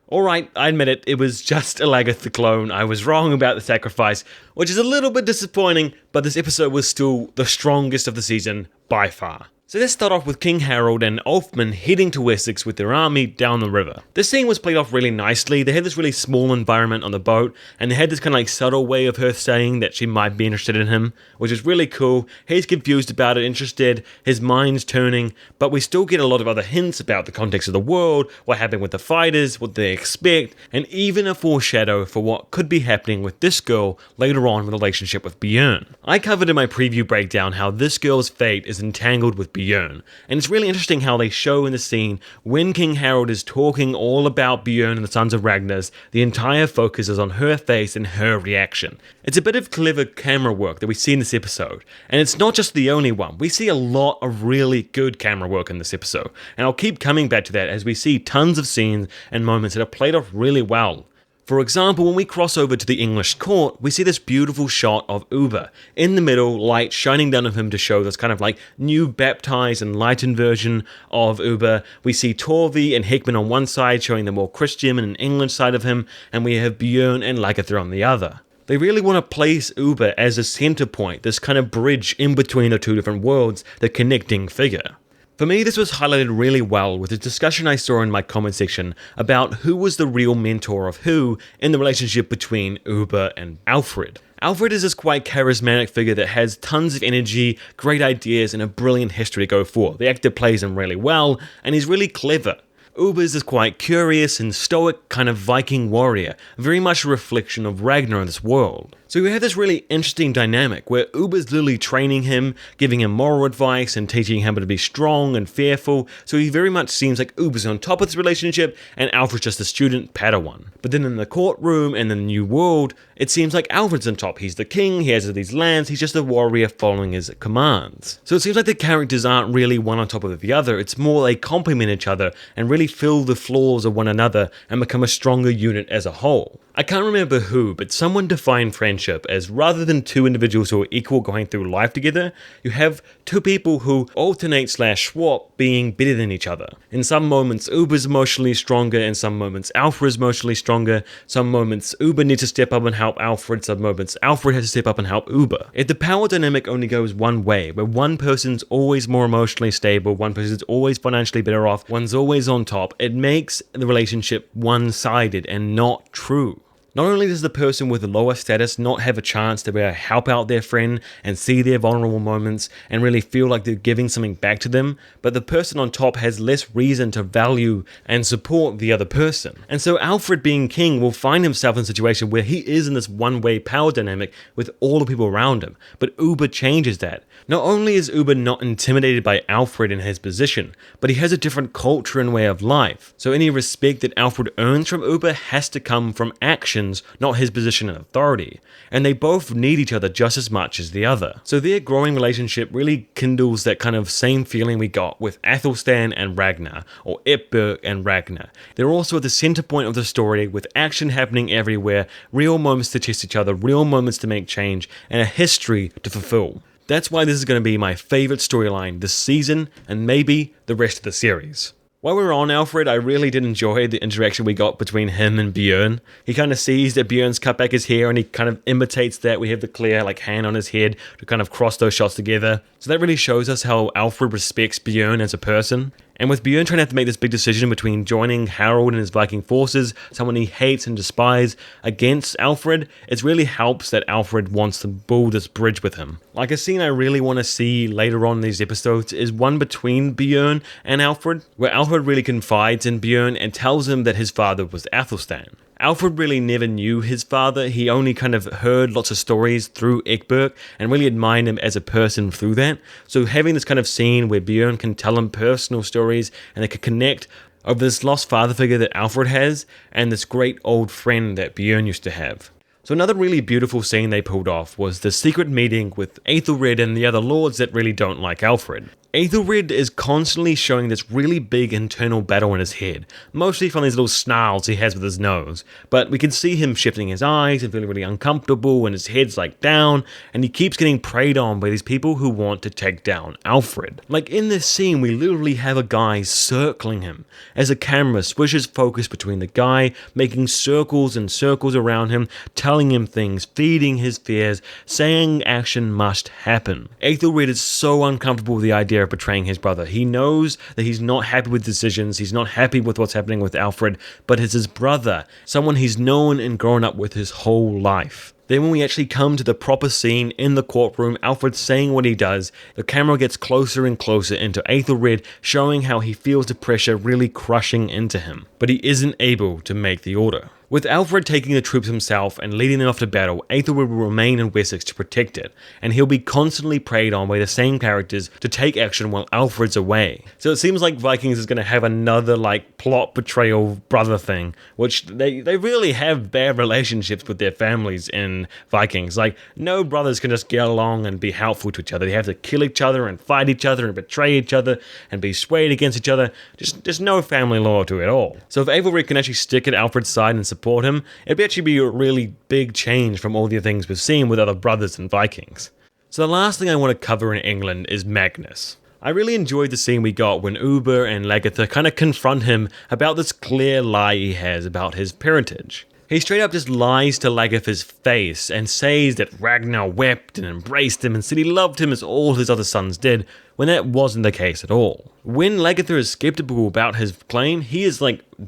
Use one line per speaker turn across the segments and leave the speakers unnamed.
Alright, I admit it, it was just a Lagertha clone. I was wrong about the sacrifice, which is a little bit disappointing, but this episode was still the strongest of the season by far. So let's start off with King Harold and Ulfman heading to Wessex with their army down the river. This scene was played off really nicely. They had this really small environment on the boat, and they had this kind of like subtle way of her saying that she might be interested in him, which is really cool. He's confused about it, interested, his mind's turning, but we still get a lot of other hints about the context of the world, what happened with the fighters, what they expect, and even a foreshadow for what could be happening with this girl later on in relationship with Bjorn. I covered in my preview breakdown how this girl's fate is entangled with Bjorn, and it's really interesting how they show in the scene when King Harold is talking all about Bjorn and the Sons of Ragnar's, the entire focus is on her face and her reaction. It's a bit of clever camera work that we see in this episode, and it's not just the only one. We see a lot of really good camera work in this episode, and I'll keep coming back to that as we see tons of scenes and moments that are played off really well. For example, when we cross over to the English court, we see this beautiful shot of Ubbe. In the middle, light shining down on him to show this kind of like new baptized and enlightened version of Ubbe. We see Torvi and Hickman on one side showing the more Christian and English side of him, and we have Bjorn and Lagertha on the other. They really want to place Ubbe as a center point, this kind of bridge in between the two different worlds, the connecting figure. For me, this was highlighted really well with the discussion I saw in my comment section about who was the real mentor of who in the relationship between Ubbe and Alfred. Alfred is this quite charismatic figure that has tons of energy, great ideas, and a brilliant history to go for. The actor plays him really well, and he's really clever. Ubbe is this quite curious and stoic kind of Viking warrior, very much a reflection of Ragnar in this world. So we have this really interesting dynamic where Ubbe is literally training him, giving him moral advice and teaching him to be strong and fearful, so he very much seems like Ubbe's on top of this relationship and Alfred's just a student Padawan. But then in the courtroom and in the new world, it seems like Alfred's on top. He's the king, he has these lands, he's just a warrior following his commands. So it seems like the characters aren't really one on top of the other, it's more they complement each other and really fill the flaws of one another and become a stronger unit as a whole. I can't remember who, but someone defined friendship as rather than two individuals who are equal going through life together, you have two people who alternate/swap being better than each other. In some moments, Ubbe's emotionally stronger, in some moments, Alfred is emotionally stronger, some moments, Ubbe needs to step up and help Alfred, some moments, Alfred has to step up and help Ubbe. If the power dynamic only goes one way, where one person's always more emotionally stable, one person's always financially better off, one's always on top, it makes the relationship one-sided and not true. Not only does the person with the lower status not have a chance to be able to help out their friend and see their vulnerable moments and really feel like they're giving something back to them, but the person on top has less reason to value and support the other person. And so Alfred, being king, will find himself in a situation where he is in this one-way power dynamic with all the people around him. But Ubbe changes that. Not only is Ubbe not intimidated by Alfred in his position, but he has a different culture and way of life. So any respect that Alfred earns from Ubbe has to come from action, not his position and authority, and they both need each other just as much as the other. So their growing relationship really kindles that kind of same feeling we got with Athelstan and Ragnar, or Eetbjerg and Ragnar. They're also at the center point of the story with action happening everywhere, real moments to test each other, real moments to make change, and a history to fulfill. That's why this is going to be my favorite storyline this season, and maybe the rest of the series. While we were on Alfred, I really did enjoy the interaction we got between him and Bjorn. He kind of sees that Bjorn's cut back his hair and he kind of imitates that. We have the clear hand on his head to kind of cross those shots together. So that really shows us how Alfred respects Bjorn as a person. And with Bjorn trying to have to make this big decision between joining Harold and his Viking forces, someone he hates and despises, against Alfred, it really helps that Alfred wants to build this bridge with him. Like a scene I really want to see later on in these episodes is one between Bjorn and Alfred, where Alfred really confides in Bjorn and tells him that his father was Athelstan. Alfred really never knew his father, he only kind of heard lots of stories through Eetbjerg and really admired him as a person through that. So having this kind of scene where Bjorn can tell him personal stories and they can connect over this lost father figure that Alfred has and this great old friend that Bjorn used to have. So another really beautiful scene they pulled off was the secret meeting with Aethelred and the other lords that really don't like Alfred. Aethelred is constantly showing this really big internal battle in his head, mostly from these little snarls he has with his nose, but we can see him shifting his eyes and feeling really uncomfortable and his head's like down, and he keeps getting preyed on by these people who want to take down Alfred. Like in this scene, we literally have a guy circling him, as the camera swishes focus between the guy, making circles and circles around him, telling him things, feeding his fears, saying action must happen. Aethelred is so uncomfortable with the idea of betraying his brother. He knows that he's not happy with decisions, he's not happy with what's happening with Alfred, but it's his brother, someone he's known and grown up with his whole life. Then when we actually come to the proper scene in the courtroom, Alfred saying what he does, the camera gets closer and closer into Aethelred, showing how he feels the pressure really crushing into him, but he isn't able to make the order. With Alfred taking the troops himself and leading them off to battle, Aethelred will remain in Wessex to protect it, and he'll be constantly preyed on by the same characters to take action while Alfred's away. So it seems like Vikings is going to have another plot betrayal brother thing, which they really have bad relationships with their families in Vikings. No brothers can just get along and be helpful to each other. They have to kill each other and fight each other and betray each other and be swayed against each other. Just no family loyalty at all. So if Aethelred can actually stick at Alfred's side and support him, it'd actually be a really big change from all the things we've seen with other brothers and Vikings. So the last thing I want to cover in England is Magnus. I really enjoyed the scene we got when Ubbe and Lagertha kind of confront him about this clear lie he has about his parentage. He straight up just lies to Lagertha's face and says that Ragnar wept and embraced him and said he loved him as all his other sons did, when that wasn't the case at all. When Lagertha is skeptical about his claim, he is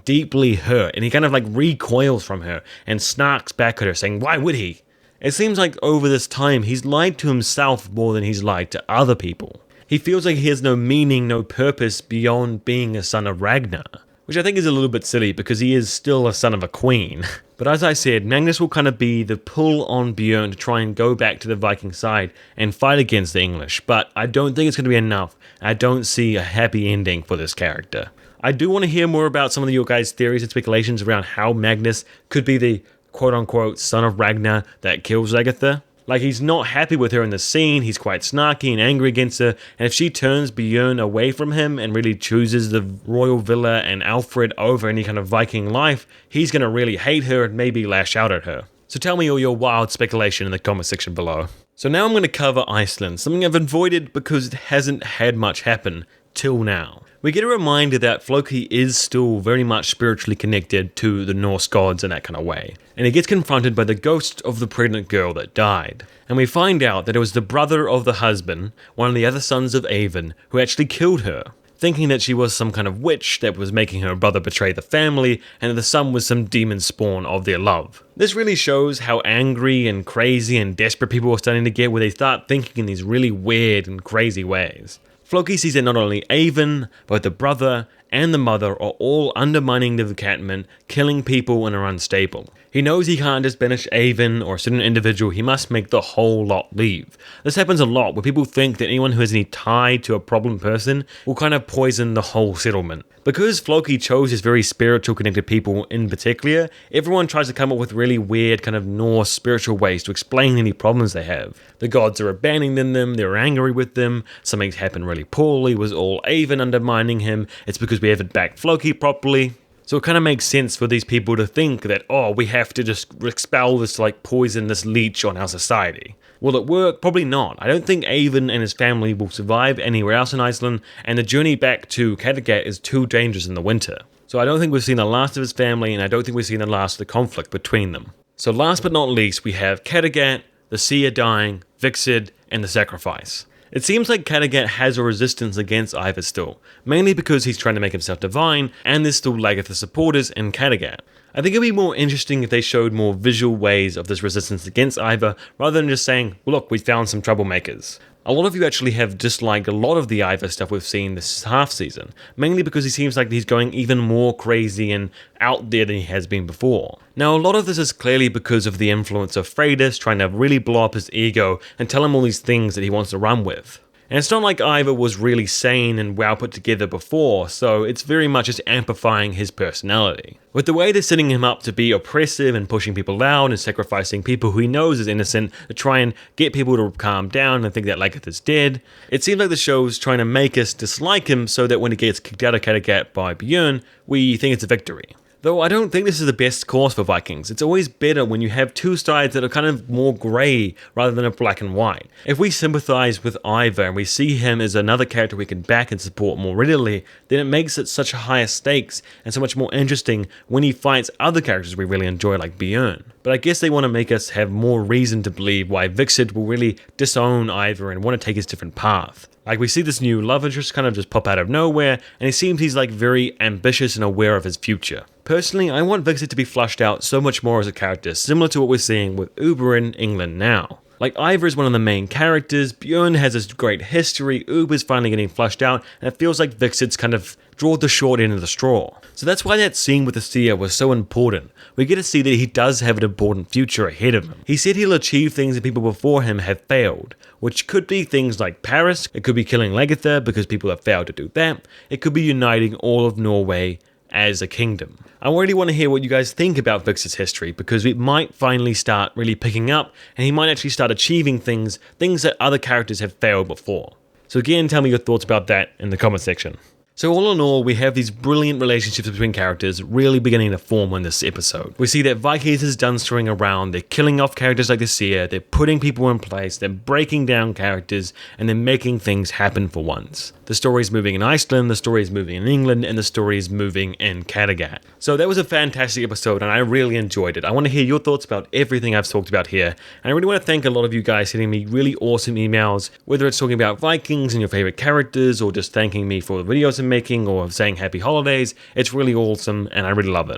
deeply hurt, and he kind of recoils from her and snarks back at her saying, "Why would he?" It seems like over this time he's lied to himself more than he's lied to other people. He feels like he has no meaning, no purpose beyond being a son of Ragnar, which I think is a little bit silly because he is still a son of a queen. But as I said, Magnus will kind of be the pull on Bjorn to try and go back to the Viking side and fight against the English, but I don't think it's going to be enough. I don't see a happy ending for this character. I do want to hear more about some of your guys' theories and speculations around how Magnus could be the quote-unquote son of Ragnar that kills Lagertha. He's not happy with her in the scene, he's quite snarky and angry against her, and if she turns Bjorn away from him and really chooses the royal villa and Alfred over any kind of Viking life, he's going to really hate her and maybe lash out at her. So tell me all your wild speculation in the comment section below. So now I'm going to cover Iceland, something I've avoided because it hasn't had much happen till now. We get a reminder that Floki is still very much spiritually connected to the Norse gods in that kind of way, and he gets confronted by the ghost of the pregnant girl that died. And we find out that it was the brother of the husband, one of the other sons of Avon, who actually killed her, thinking that she was some kind of witch that was making her brother betray the family, and that the son was some demon spawn of their love. This really shows how angry and crazy and desperate people are starting to get, where they start thinking in these really weird and crazy ways. Floki sees that not only Avon, but the brother and the mother are all undermining the encampment, killing people and are unstable. He knows he can't just banish Avon or a certain individual, he must make the whole lot leave. This happens a lot where people think that anyone who has any tie to a problem person will kind of poison the whole settlement. Because Floki chose his very spiritual connected people in particular, everyone tries to come up with really weird kind of Norse spiritual ways to explain any problems they have. The gods are abandoning them, they're angry with them, something's happened really poorly, was all Avon undermining him, it's because we haven't backed Floki properly. So it kind of makes sense for these people to think that, we have to just expel this poison, this leech on our society. Will it work? Probably not. I don't think Avon and his family will survive anywhere else in Iceland, and the journey back to Kattegat is too dangerous in the winter. So I don't think we've seen the last of his family, and I don't think we've seen the last of the conflict between them. So last but not least, we have Kattegat, the seer dying, Vixid, and the sacrifice. It seems like Kattegat has a resistance against Ivar still, mainly because he's trying to make himself divine, and there's still Lagertha supporters in Kattegat. I think it'd be more interesting if they showed more visual ways of this resistance against Ivar, rather than just saying, look, we found some troublemakers. A lot of you actually have disliked a lot of the Ivar stuff we've seen this half season, mainly because he seems like he's going even more crazy and out there than he has been before. Now, a lot of this is clearly because of the influence of Freydis trying to really blow up his ego and tell him all these things that he wants to run with. And it's not like Ivar was really sane and well put together before, so it's very much just amplifying his personality. With the way they're setting him up to be oppressive and pushing people out and sacrificing people who he knows is innocent to try and get people to calm down and think that Lagertha's dead, it seems like the show's trying to make us dislike him so that when he gets kicked out of Kattegat by Bjorn, we think it's a victory. Though I don't think this is the best course for Vikings. It's always better when you have two sides that are kind of more grey rather than a black and white. If we sympathise with Ivar and we see him as another character we can back and support more readily, then it makes it such higher stakes and so much more interesting when he fights other characters we really enjoy like Bjorn. But I guess they want to make us have more reason to believe why Viksid will really disown Ivar and want to take his different path. Like we see this new love interest kind of just pop out of nowhere, and it seems he's like very ambitious and aware of his future. Personally, I want Viksid to be flushed out so much more as a character, similar to what we're seeing with Ubbe in England now. Like Ivar is one of the main characters, Bjorn has this great history, Ubbe is finally getting flushed out, and it feels like Viksid's kind of drawed the short end of the straw. So that's why that scene with the seer was so important. We get to see that he does have an important future ahead of him. He said he'll achieve things that people before him have failed, which could be things like Paris, it could be killing Lagertha because people have failed to do that, it could be uniting all of Norway as a kingdom. I really want to hear what you guys think about Viksid's history because it might finally start really picking up and he might actually start achieving things that other characters have failed before. So again, tell me your thoughts about that in the comment section. So all in all, we have these brilliant relationships between characters really beginning to form in this episode. We see that Vikings is done screwing around, they're killing off characters like the Seer, they're putting people in place, they're breaking down characters, and they're making things happen for once. The story is moving in Iceland, the story is moving in England, and the story is moving in Kattegat. So that was a fantastic episode, and I really enjoyed it. I want to hear your thoughts about everything I've talked about here, and I really want to thank a lot of you guys sending me really awesome emails, whether it's talking about Vikings and your favorite characters, or just thanking me for the videos I'm making, or saying happy holidays. It's really awesome, and I really love it.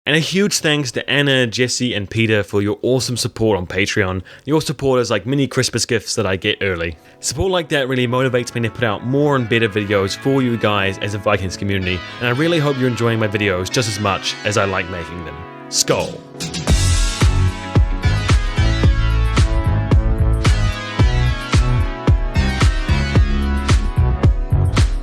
And a huge thanks to Anna, Jesse, and Peter for your awesome support on Patreon. Your support is like mini Christmas gifts that I get early. Support like that really motivates me to put out more and better videos for you guys as a Vikings community, and I really hope you're enjoying my videos just as much as I like making them. Skål!